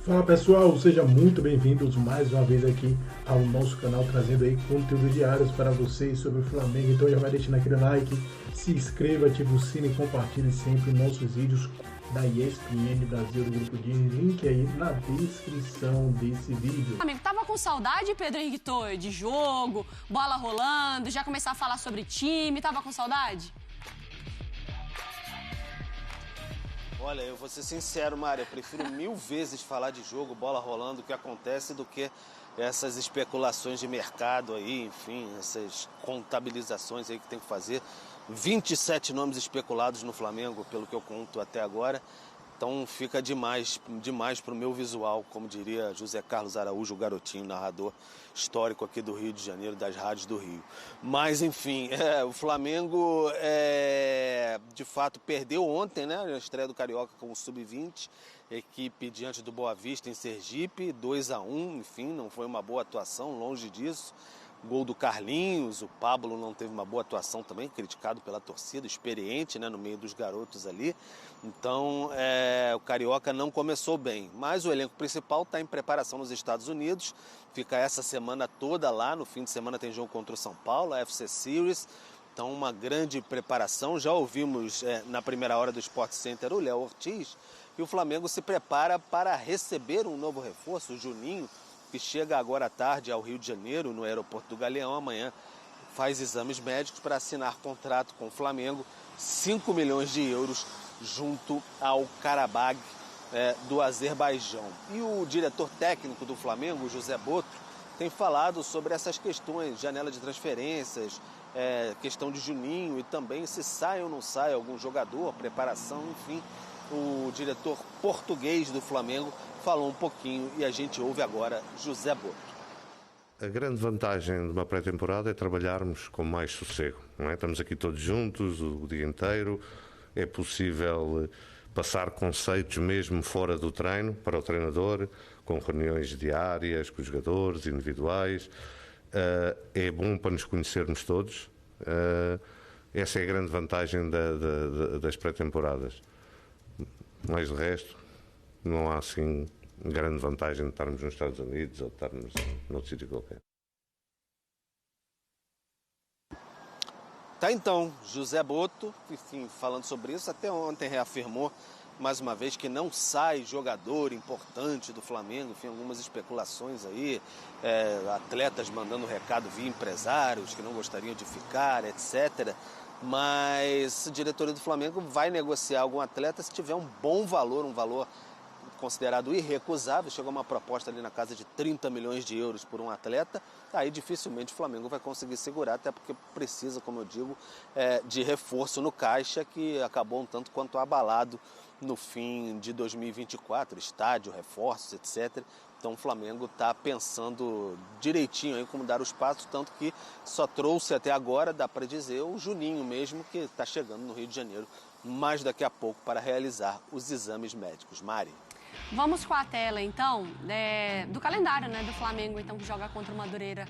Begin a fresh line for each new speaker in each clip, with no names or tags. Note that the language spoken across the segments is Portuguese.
Fala pessoal, sejam muito bem-vindos mais uma vez aqui ao nosso canal, trazendo aí conteúdo diários para vocês sobre o Flamengo. Então já vai deixando aquele like, se inscreva, ative o sino e compartilhe sempre nossos vídeos da ESPN Brasil, do Grupo de link aí na descrição desse vídeo.
Amigo, tava com saudade, Pedro Henrique Torre, de jogo, bola rolando, já começar a falar sobre time, tava com saudade?
Olha, eu vou ser sincero, Mário, eu prefiro 1000 vezes falar de jogo, bola rolando, o que acontece, do que essas especulações de mercado aí, enfim, essas contabilizações aí que tem que fazer. 27 nomes especulados no Flamengo, pelo que eu conto até agora. Então fica demais para o meu visual, como diria José Carlos Araújo, o garotinho, narrador histórico aqui do Rio de Janeiro, das rádios do Rio. Mas, enfim, o Flamengo, de fato, perdeu ontem, né, a estreia do Carioca com o Sub-20, equipe diante do Boa Vista em Sergipe, 2-1, enfim, não foi uma boa atuação, longe disso. Gol do Carlinhos, o Pablo não teve uma boa atuação também, criticado pela torcida, experiente, né, no meio dos garotos ali. Então, o Carioca não começou bem, mas o elenco principal está em preparação nos Estados Unidos, fica essa semana toda lá, no fim de semana tem jogo contra o São Paulo, a FC Series, então uma grande preparação. Já ouvimos na primeira hora do Sport Center o Léo Ortiz, e o Flamengo se prepara para receber um novo reforço, o Juninho, que chega agora à tarde ao Rio de Janeiro, no aeroporto do Galeão. Amanhã faz exames médicos para assinar contrato com o Flamengo, 5 milhões de euros junto ao Karabag do Azerbaijão. E o diretor técnico do Flamengo, José Boto, tem falado sobre essas questões, janela de transferências, questão de Juninho e também se sai ou não sai algum jogador, preparação, enfim. O diretor português do Flamengo falou um pouquinho e a gente ouve agora José Boto.
A grande vantagem de uma pré-temporada é trabalharmos com mais sossego, não é? Estamos aqui todos juntos o dia inteiro, é possível passar conceitos mesmo fora do treino para o treinador, com reuniões diárias com os jogadores, individuais. É bom para nos conhecermos todos. Essa é a grande vantagem das pré-temporadas. Mais de resto, não há assim grande vantagem de estarmos nos Estados Unidos ou de estarmos noutro sítio qualquer.
Tá então, José Boto, enfim, falando sobre isso, até ontem reafirmou mais uma vez que não sai jogador importante do Flamengo, enfim, algumas especulações aí, atletas mandando recado via empresários que não gostariam de ficar, etc. Mas a diretoria do Flamengo vai negociar algum atleta se tiver um bom valor, um valor considerado irrecusável. Chegou uma proposta ali na casa de 30 milhões de euros por um atleta, aí dificilmente o Flamengo vai conseguir segurar, até porque precisa, como eu digo, de reforço no caixa, que acabou um tanto quanto abalado no fim de 2024, estádio, reforços, etc. Então o Flamengo está pensando direitinho em como dar os passos, tanto que só trouxe até agora, dá para dizer, o Juninho mesmo, que está chegando no Rio de Janeiro, mais daqui a pouco para realizar os exames médicos. Mari.
Vamos com a tela, então, do calendário, né, do Flamengo, então, que joga contra o Madureira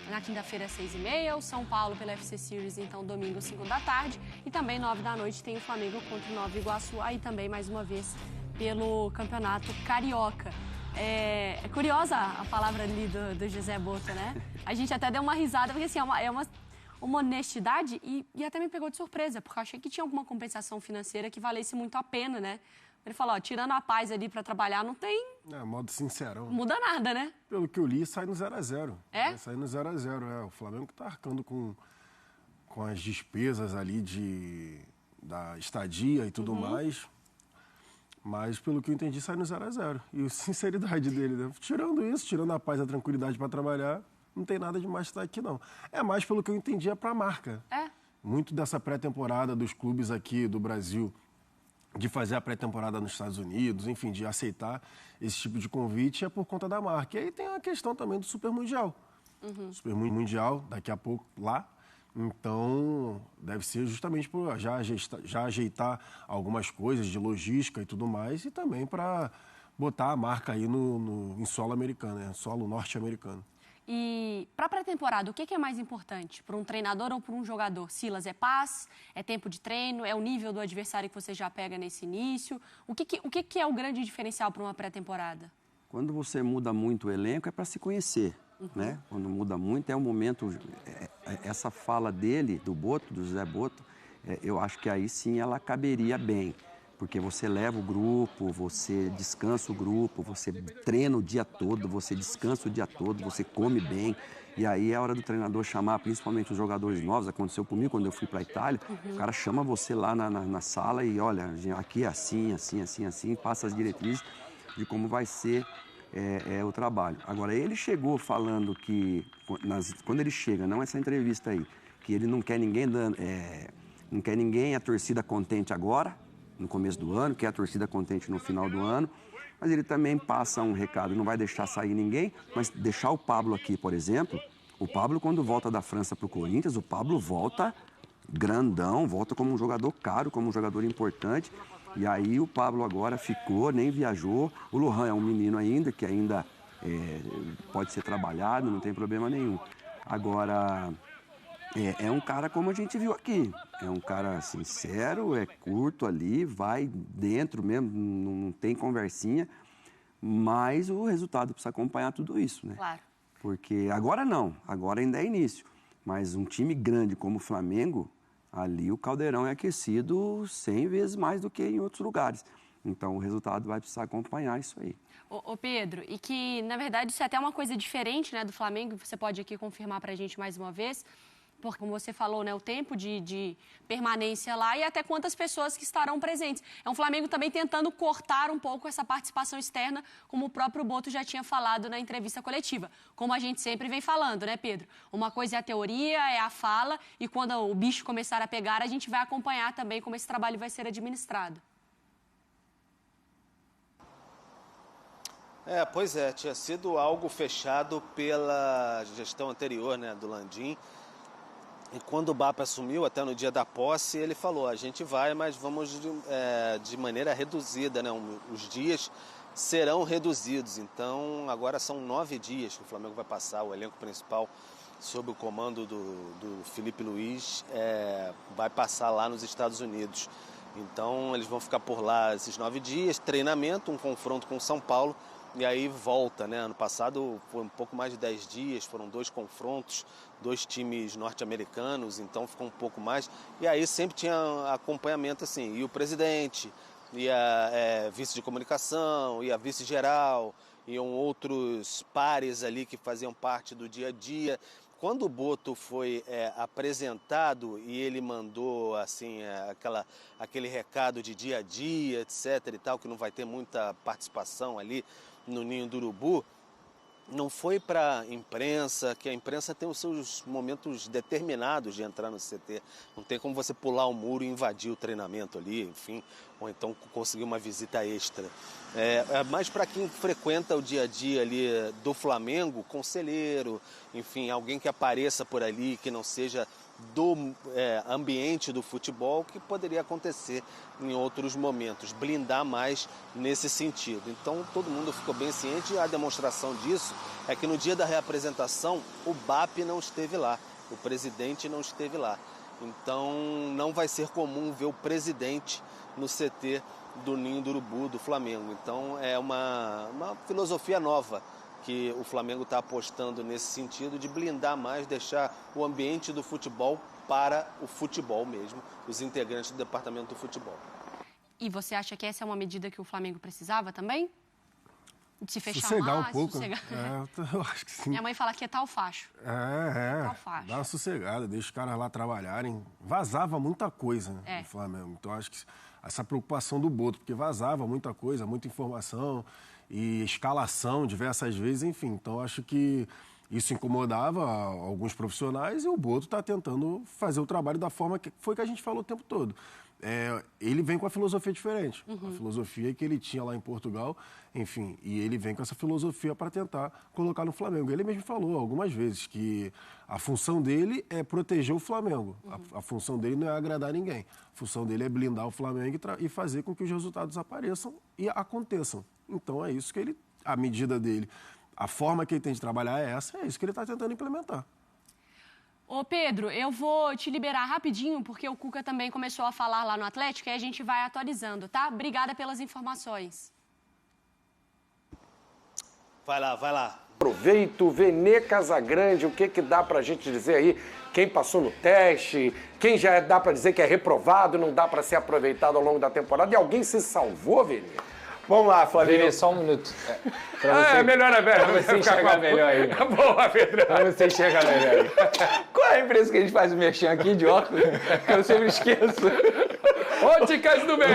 na quinta-feira, às 6h30, o São Paulo pela FC Series, então, domingo, 5 da tarde, e também 9 da noite tem o Flamengo contra o Nova Iguaçu, aí também, mais uma vez, pelo Campeonato Carioca. É curiosa a palavra ali do José Boto, né? A gente até deu uma risada, porque, assim, é uma honestidade e até me pegou de surpresa, porque eu achei que tinha alguma compensação financeira que valesse muito a pena, né? Ele falou, ó, tirando a paz ali pra trabalhar, não tem...
modo sincero.
Muda nada, né?
Pelo que eu li, sai no 0-0.
É?
Sai no 0-0, O Flamengo tá arcando com as despesas ali da estadia e tudo mais. Mas, pelo que eu entendi, sai no 0-0. E a sinceridade dele, né? Tirando isso, tirando a paz e a tranquilidade pra trabalhar, não tem nada demais estar aqui, não. É mais, pelo que eu entendi, pra marca. Muito dessa pré-temporada dos clubes aqui do Brasil, de fazer a pré-temporada nos Estados Unidos, enfim, de aceitar esse tipo de convite, é por conta da marca. E aí tem a questão também do Super Mundial. Super Mundial, daqui a pouco, lá. Então, deve ser justamente por já ajeitar algumas coisas de logística e tudo mais, e também para botar a marca aí em solo americano, né? Solo norte-americano.
E para a pré-temporada, o que é mais importante para um treinador ou para um jogador? Silas, é paz? É tempo de treino? É o nível do adversário que você já pega nesse início? O que é o grande diferencial para uma pré-temporada?
Quando você muda muito o elenco é para se conhecer, né? Quando muda muito é o momento... Essa fala dele, do Boto, do José Boto, eu acho que aí sim ela caberia bem. Porque você leva o grupo, você descansa o grupo, você treina o dia todo, você descansa o dia todo, você come bem. E aí é hora do treinador chamar principalmente os jogadores novos. Aconteceu comigo quando eu fui para a Itália. O cara chama você lá na sala e olha, aqui é assim, assim, assim, assim, passa as diretrizes de como vai ser o trabalho. Agora, ele chegou falando que, quando ele chega, não essa entrevista aí, que ele não quer ninguém não quer ninguém, a torcida contente agora, no começo do ano, quer a torcida contente no final do ano, mas ele também passa um recado, não vai deixar sair ninguém, mas deixar o Pablo aqui, por exemplo, o Pablo quando volta da França para o Corinthians, o Pablo volta grandão, volta como um jogador caro, como um jogador importante, e aí o Pablo agora ficou, nem viajou, o Lohan é um menino ainda, que ainda pode ser trabalhado, não tem problema nenhum. Agora, é um cara como a gente viu aqui, é um cara sincero, é curto ali, vai dentro mesmo, não tem conversinha, mas o resultado precisa acompanhar tudo isso, né?
Claro.
Porque agora não, agora ainda é início, mas um time grande como o Flamengo, ali o caldeirão é aquecido 100 vezes mais do que em outros lugares. Então o resultado vai precisar acompanhar isso aí.
Ô Pedro, e que na verdade isso é até uma coisa diferente, né, do Flamengo, você pode aqui confirmar pra gente mais uma vez, porque, como você falou, né, o tempo de permanência lá e até quantas pessoas que estarão presentes. É um Flamengo também tentando cortar um pouco essa participação externa, como o próprio Boto já tinha falado na entrevista coletiva. Como a gente sempre vem falando, né, Pedro? Uma coisa é a teoria, é a fala, e quando o bicho começar a pegar, a gente vai acompanhar também como esse trabalho vai ser administrado.
Pois é, tinha sido algo fechado pela gestão anterior, né, do Landim. E quando o BAP assumiu, até no dia da posse, ele falou, a gente vai, mas vamos de maneira reduzida, né? Os dias serão reduzidos. Então, agora são 9 dias que o Flamengo vai passar, o elenco principal, sob o comando do Felipe Luiz, vai passar lá nos Estados Unidos. Então, eles vão ficar por lá esses 9 dias, treinamento, um confronto com o São Paulo, e aí volta, né? Ano passado foi um pouco mais de 10 dias, foram 2 confrontos, 2 times norte-americanos, então ficou um pouco mais. E aí sempre tinha acompanhamento assim, e o presidente, e a vice de comunicação, e a vice-geral, iam outros pares ali que faziam parte do dia a dia. Quando o Boto foi apresentado e ele mandou assim, aquele recado de dia a dia, etc. e tal, que não vai ter muita participação ali no Ninho do Urubu, não foi para a imprensa, que a imprensa tem os seus momentos determinados de entrar no CT. Não tem como você pular o muro e invadir o treinamento ali, enfim, ou então conseguir uma visita extra. Mas para quem frequenta o dia a dia ali do Flamengo, conselheiro, enfim, alguém que apareça por ali, que não seja do ambiente do futebol, que poderia acontecer em outros momentos, blindar mais nesse sentido. Então todo mundo ficou bem ciente, e a demonstração disso é que no dia da reapresentação o BAP não esteve lá, o presidente não esteve lá. Então não vai ser comum ver o presidente no CT do Ninho do Urubu, do Flamengo. Então é uma filosofia nova que o Flamengo está apostando nesse sentido de blindar mais, deixar o ambiente do futebol para o futebol mesmo, os integrantes do departamento do futebol.
E você acha que essa é uma medida que o Flamengo precisava também? De se fechar
sossegar
mais,
um pouco.
sossegar.
Eu acho que sim.
Minha mãe fala que é tal facho. Tal facho.
Dá uma sossegada, deixa os caras lá trabalharem. Vazava muita coisa, né, no Flamengo. Então acho que essa preocupação do Boto, porque vazava muita coisa, muita informação e escalação diversas vezes, enfim. Então acho que isso incomodava alguns profissionais e o Boto está tentando fazer o trabalho da forma que foi que a gente falou o tempo todo. Ele vem com a filosofia diferente, a filosofia que ele tinha lá em Portugal, enfim, e ele vem com essa filosofia para tentar colocar no Flamengo. Ele mesmo falou algumas vezes que a função dele é proteger o Flamengo, a função dele não é agradar ninguém, a função dele é blindar o Flamengo e fazer com que os resultados apareçam e aconteçam. Então é isso que a medida dele, a forma que ele tem de trabalhar é isso que ele está tentando implementar.
Ô Pedro, eu vou te liberar rapidinho, porque o Cuca também começou a falar lá no Atlético e a gente vai atualizando, tá? Obrigada pelas informações.
Vai lá.
Aproveito, Vene Casagrande, o que dá pra gente dizer aí? Quem passou no teste, quem já dá pra dizer que é reprovado, não dá pra ser aproveitado ao longo da temporada, e alguém se salvou, Vene?
Vamos lá, Flavinho.
Vene, só um minuto.
Melhor é velho.
Pra você enxergar melhor aí.
Boa, Pedro.
Pra você enxergar melhor aí.
Qual é a empresa que a gente faz o merchan aqui de óculos? Que eu sempre esqueço.
Óticas do Bem!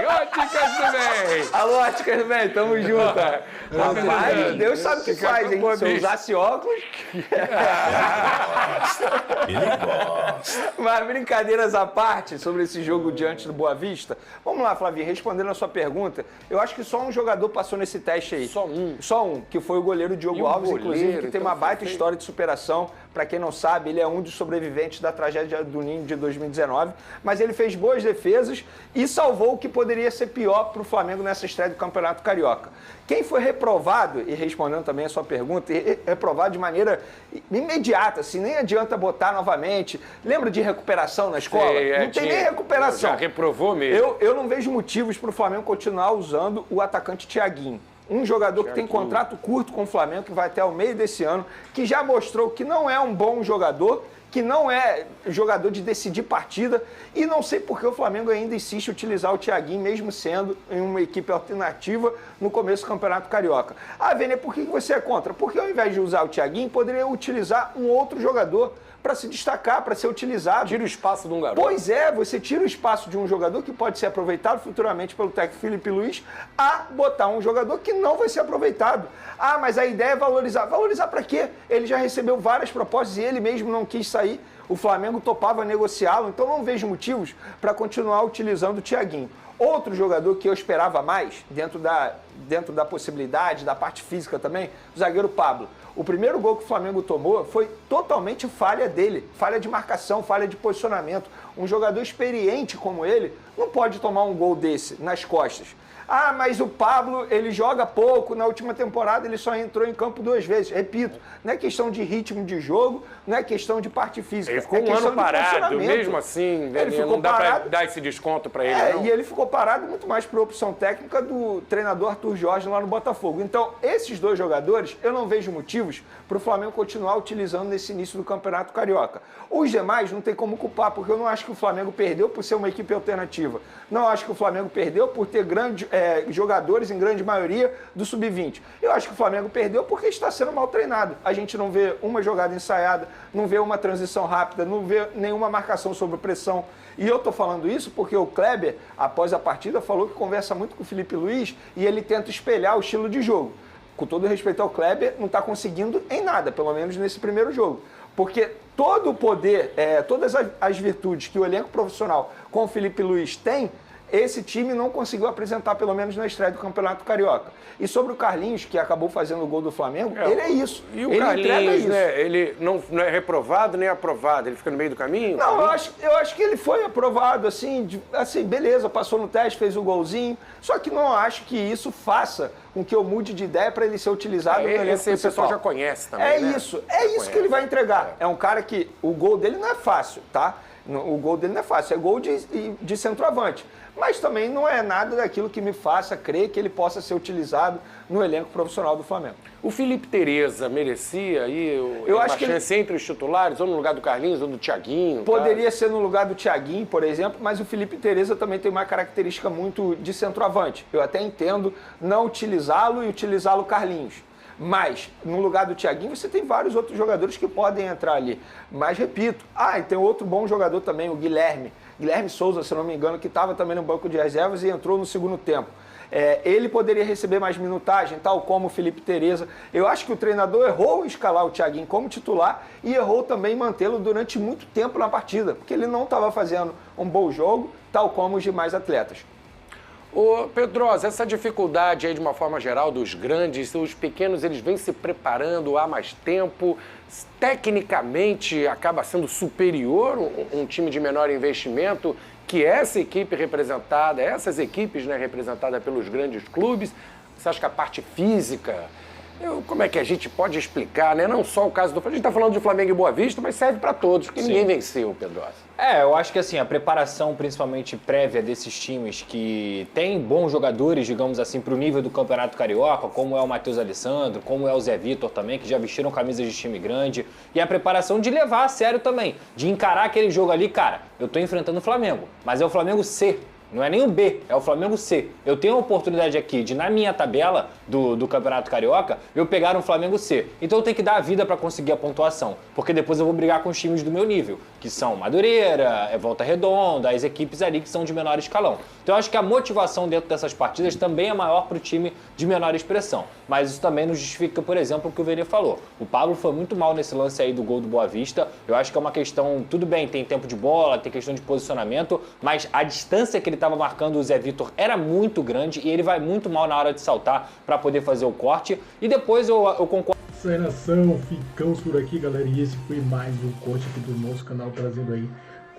Óticas do Bem!
Alô, Óticas do Bem, tamo junto. Rapaz, Deus sabe o que faz, hein? Se eu usasse óculos...
Ele gosta.
Mas brincadeiras à parte sobre esse jogo diante do Boa Vista. Vamos lá, Flavinho, respondendo a sua pergunta, eu acho que só um jogador passou nesse teste aí. Só um, que foi o goleiro Diogo Alves, inclusive, que tem uma baita história de superação. Para quem não sabe, ele é um dos sobreviventes da tragédia do Ninho de 2019, mas ele fez boas defesas e salvou o que poderia ser pior para o Flamengo nessa estreia do Campeonato Carioca. Quem foi reprovado, e respondendo também a sua pergunta, reprovado de maneira imediata, assim, nem adianta botar novamente. Lembra de recuperação na escola? Não tem nem recuperação.
Já reprovou mesmo.
Eu não vejo motivos para o Flamengo continuar usando o atacante Thiaguinho. Um jogador que tem contrato curto com o Flamengo, que vai até o meio desse ano, que já mostrou que não é um bom jogador, que não é jogador de decidir partida, e não sei por que o Flamengo ainda insiste em utilizar o Thiaguinho, mesmo sendo em uma equipe alternativa no começo do Campeonato Carioca. Ah, Vene, por que você é contra? Porque ao invés de usar o Thiaguinho, poderia utilizar um outro jogador para se destacar, para ser utilizado.
Tira o espaço de um garoto.
Pois é, você tira o espaço de um jogador que pode ser aproveitado futuramente pelo técnico Felipe Luiz a botar um jogador que não vai ser aproveitado. Ah, mas a ideia é valorizar. Valorizar para quê? Ele já recebeu várias propostas e ele mesmo não quis sair. O Flamengo topava negociá-lo, então não vejo motivos para continuar utilizando o Thiaguinho. Outro jogador que eu esperava mais, dentro da possibilidade, da parte física também, o zagueiro Pablo. O primeiro gol que o Flamengo tomou foi totalmente falha dele, falha de marcação, falha de posicionamento. Um jogador experiente como ele não pode tomar um gol desse nas costas. Ah, mas o Pablo, ele joga pouco, na última temporada ele só entrou em campo 2 vezes. Repito, não é questão de ritmo de jogo, não é questão de parte física.
Ele ficou um ano parado, mesmo assim, não dá para dar esse desconto para ele, não?
E ele ficou parado muito mais por opção técnica do treinador Arthur Jorge lá no Botafogo. Então, esses dois jogadores, eu não vejo motivos para o Flamengo continuar utilizando nesse início do Campeonato Carioca. Os demais não tem como culpar, porque eu não acho que o Flamengo perdeu por ser uma equipe alternativa. Não acho que o Flamengo perdeu por ter jogadores, em grande maioria, do Sub-20. Eu acho que o Flamengo perdeu porque está sendo mal treinado. A gente não vê uma jogada ensaiada, não vê uma transição rápida, não vê nenhuma marcação sob pressão. E eu estou falando isso porque o Kleber, após a partida, falou que conversa muito com o Felipe Luiz e ele tenta espelhar o estilo de jogo. Com todo respeito ao Kleber, não está conseguindo em nada, pelo menos nesse primeiro jogo. Porque todo o poder, todas as virtudes que o elenco profissional com o Felipe Luiz tem, esse time não conseguiu apresentar, pelo menos na estreia do Campeonato Carioca. E sobre o Carlinhos, que acabou fazendo o gol do Flamengo, ele é isso.
E o Carlinhos, né, ele não é reprovado nem aprovado, ele fica no meio do caminho?
Não, eu acho que ele foi aprovado, assim, beleza, passou no teste, fez o golzinho, só que não acho que isso faça com que eu mude de ideia para ele ser utilizado no elenco principal.
Esse pessoal já conhece também, né?
Isso que ele vai entregar. É um cara que o gol dele não é fácil, tá? O gol dele não é fácil, é gol de centroavante. Mas também não é nada daquilo que me faça crer que ele possa ser utilizado no elenco profissional do Flamengo.
O Felipe Tereza merecia aí
uma chance
entre os titulares, ou no lugar do Carlinhos, ou do Thiaguinho?
Poderia ser no lugar do Thiaguinho, por exemplo, mas o Felipe Tereza também tem uma característica muito de centroavante. Eu até entendo não utilizá-lo e utilizá-lo Carlinhos. Mas, no lugar do Thiaguinho, você tem vários outros jogadores que podem entrar ali. Mas, repito, e tem outro bom jogador também, o Guilherme Souza, se não me engano, que estava também no banco de reservas e entrou no segundo tempo. Ele poderia receber mais minutagem, tal como o Felipe Tereza. Eu acho que o treinador errou em escalar o Thiaguinho como titular e errou também mantê-lo durante muito tempo na partida, porque ele não estava fazendo um bom jogo, tal como os demais atletas.
Ô Pedrosa, essa dificuldade aí de uma forma geral dos grandes, os pequenos, eles vêm se preparando há mais tempo, tecnicamente acaba sendo superior um time de menor investimento que essa equipe representada, essas equipes, né, representadas pelos grandes clubes. Você acha que a parte física Como é que a gente pode explicar, né? Não só o caso do... A gente está falando de Flamengo e Boa Vista, mas serve para todos, porque ninguém venceu, Pedrosa.
Eu acho que assim, a preparação principalmente prévia desses times que têm bons jogadores, digamos assim, para o nível do Campeonato Carioca, como é o Matheus Alessandro, como é o Zé Vitor também, que já vestiram camisas de time grande, e a preparação de levar a sério também, de encarar aquele jogo ali, cara, eu tô enfrentando o Flamengo, mas é o Flamengo C. Não é nem o B, é o Flamengo C. Eu tenho a oportunidade aqui de, na minha tabela do Campeonato Carioca, eu pegar um Flamengo C. Então eu tenho que dar a vida para conseguir a pontuação, porque depois eu vou brigar com os times do meu nível, que são Madureira, Volta Redonda, as equipes ali que são de menor escalão. Então eu acho que a motivação dentro dessas partidas também é maior para o time de menor expressão. Mas isso também não justifica, por exemplo, o que o Vene falou. O Pablo foi muito mal nesse lance aí do gol do Boa Vista. Eu acho que é uma questão, tudo bem, tem tempo de bola, tem questão de posicionamento, mas a distância que ele estava marcando o Zé Vitor era muito grande e ele vai muito mal na hora de saltar para poder fazer o corte. E depois eu concordo.
Isso aí, nação, ficamos por aqui, galera, e esse foi mais um corte aqui do nosso canal, trazendo aí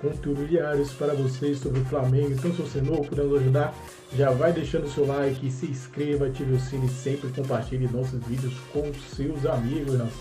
conteúdo diários para vocês sobre o Flamengo. Então, se você é novo, puder nos ajudar, já vai deixando o seu like, se inscreva, ative o sino e sempre compartilhe nossos vídeos com seus amigos, nação.